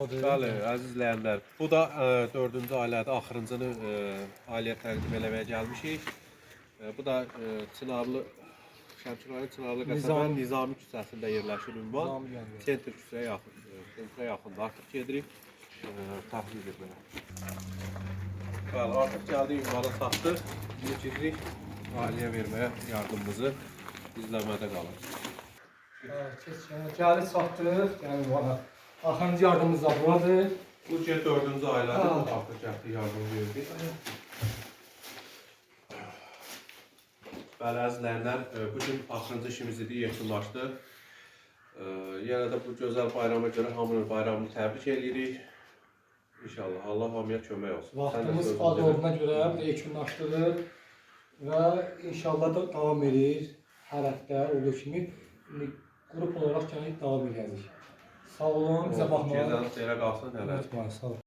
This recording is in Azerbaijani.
Bəli, əziz izləyənlər, bu da 4-cü ailədə axırıncını ailəyə təqdim eləməyə gəlmişik. Bu da Çınarlı, Şəmkir Çınarlı qəsəbə Nizami küçəsində yerləşir ünvan. Sentr küçəyə yaxın, sentrə yaxındır. Artıq gedirik, təhlil etməyə. Bəli, artıq gəldik ünvana çatdıq. Şimdi gedirik ailəyə verməyə yardımımızı izləmədə qalır. Gəlib çatdıq, yəni ünvana. Axırıncı yardımımız da buradır. Bu 4-cü ailədir, artıq gəldik yardım verdik. Bəli, əzizləyənlər, bugün axırıncı işimiz idi, yekunlaşdı. Yenə də bu gözəl bayrama görə hamının bayramını təbrik edirik. İnşallah, Allah hamıya kömək olsun. Vaxtımız az olduğuna görə yekunlaşdırır və inşallah da davam edir. Hər həftə olduğu kimi qrup olaraq gəlib davam edəcəyik. Sağ olun, bizə baxmayın. Cəzanız yerə qalsın, hələ. Sağ olun.